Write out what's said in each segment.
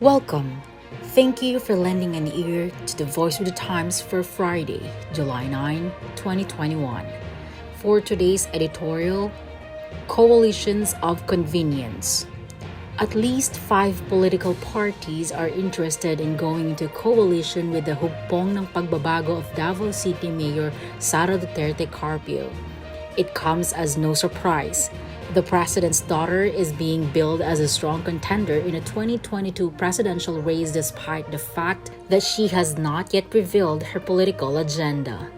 Welcome. Thank you for lending an ear to the Voice of the Times for Friday, July 9, 2021. For today's editorial, Coalitions of Convenience. At least 5 political parties are interested in going into coalition with the hugpong ng pagbabago of Davao City Mayor Sara Duterte Carpio. It comes as no surprise. The president's daughter is being billed as a strong contender in a 2022 presidential race despite the fact that she has not yet revealed her political agenda.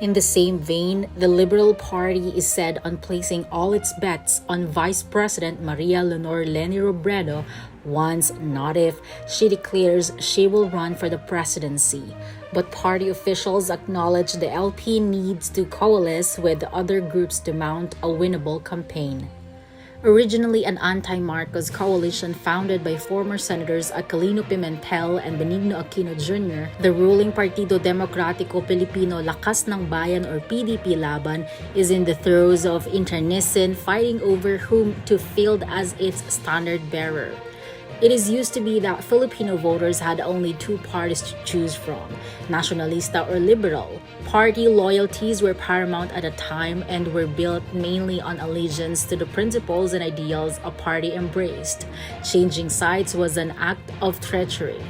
In the same vein, the Liberal Party is set on placing all its bets on Vice President Maria Leonor Leni Robredo once, not if, she declares she will run for the presidency. But party officials acknowledge the LP needs to coalesce with other groups to mount a winnable campaign. Originally an anti-Marcos coalition founded by former Senators Aquilino Pimentel and Benigno Aquino Jr., the ruling Partido Demokratiko Pilipino Lakas ng Bayan or PDP Laban is in the throes of internecine fighting over whom to field as its standard bearer. It is used to be that Filipino voters had only 2 parties to choose from, Nacionalista or Liberal. Party loyalties were paramount at a time and were built mainly on allegiance to the principles and ideals a party embraced. Changing sides was an act of treachery.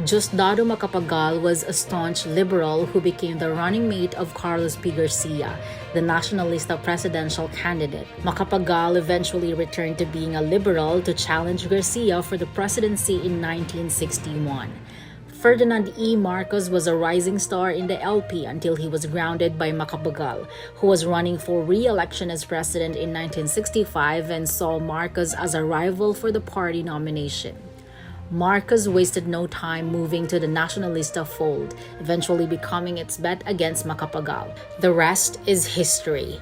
Diosdado Macapagal was a staunch liberal who became the running mate of Carlos P. Garcia, the Nacionalista presidential candidate. Macapagal eventually returned to being a liberal to challenge Garcia for the presidency in 1961. Ferdinand E. Marcos was a rising star in the LP until he was grounded by Macapagal, who was running for re-election as president in 1965 and saw Marcos as a rival for the party nomination. Marcos wasted no time moving to the Nacionalista fold, eventually becoming its bet against Macapagal. The rest is history.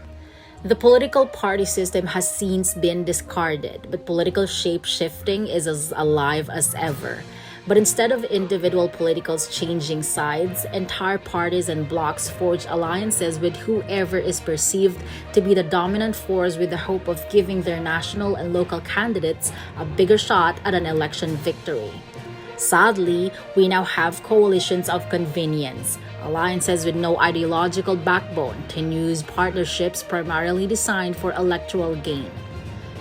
The political party system has since been discarded, but political shape-shifting is as alive as ever. But instead of individual politicals changing sides, entire parties and blocs forge alliances with whoever is perceived to be the dominant force with the hope of giving their national and local candidates a bigger shot at an election victory. Sadly, we now have coalitions of convenience, alliances with no ideological backbone, tenuous partnerships primarily designed for electoral gain.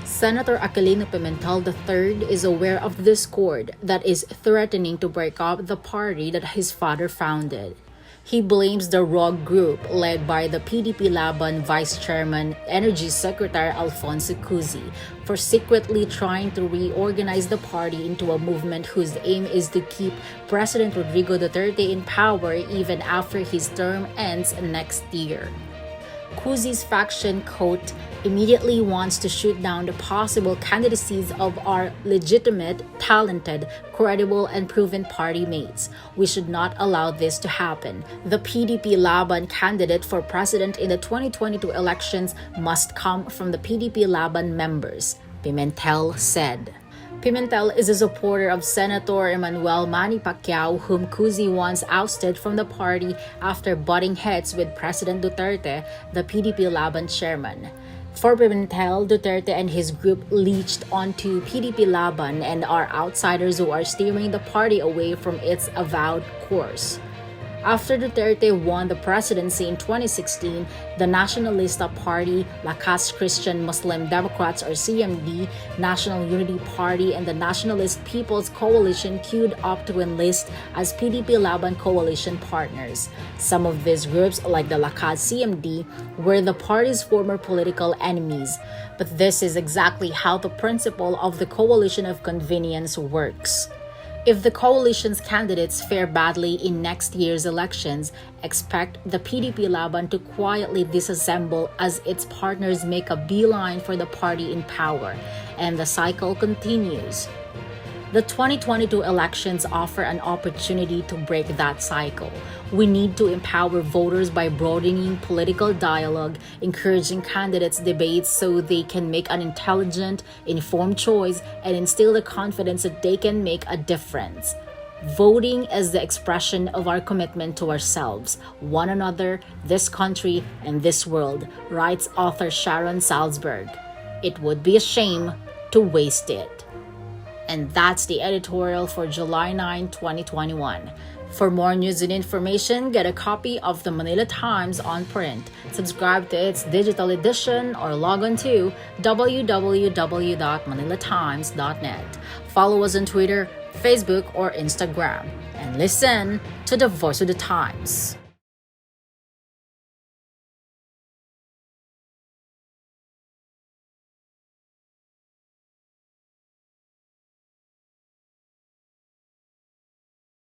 Senator Aquilino Pimentel III is aware of the discord that is threatening to break up the party that his father founded. He blames the rogue group led by the PDP Laban Vice Chairman, Energy Secretary Alfonso Cusi, for secretly trying to reorganize the party into a movement whose aim is to keep President Rodrigo Duterte in power even after his term ends next year. Cusi's faction, quote, immediately wants to shoot down the possible candidacies of our legitimate, talented, credible, and proven party mates. We should not allow this to happen. The PDP Laban candidate for president in the 2022 elections must come from the PDP Laban members, Pimentel said. Pimentel is a supporter of Senator Emmanuel Manny Pacquiao, whom Cusi once ousted from the party after butting heads with President Duterte, the PDP Laban chairman. For Pimentel, Duterte and his group leached onto PDP Laban and are outsiders who are steering the party away from its avowed course. After Duterte won the presidency in 2016, the Nacionalista Party, Lakas Christian Muslim Democrats or CMD, National Unity Party, and the Nationalist People's Coalition queued up to enlist as PDP Laban coalition partners. Some of these groups, like the Lakas CMD, were the party's former political enemies. But this is exactly how the principle of the coalition of convenience works. If the coalition's candidates fare badly in next year's elections, expect the PDP Laban to quietly disassemble as its partners make a beeline for the party in power, and the cycle continues. The 2022 elections offer an opportunity to break that cycle. We need to empower voters by broadening political dialogue, encouraging candidates' debates so they can make an intelligent, informed choice, and instill the confidence that they can make a difference. Voting is the expression of our commitment to ourselves, one another, this country, and this world, writes author Sharon Salzberg. It would be a shame to waste it. And that's the editorial for July 9, 2021. For more news and information, get a copy of the Manila Times on print. Subscribe to its digital edition or log on to www.manilatimes.net. Follow us on Twitter, Facebook, or Instagram. And listen to the Voice of the Times.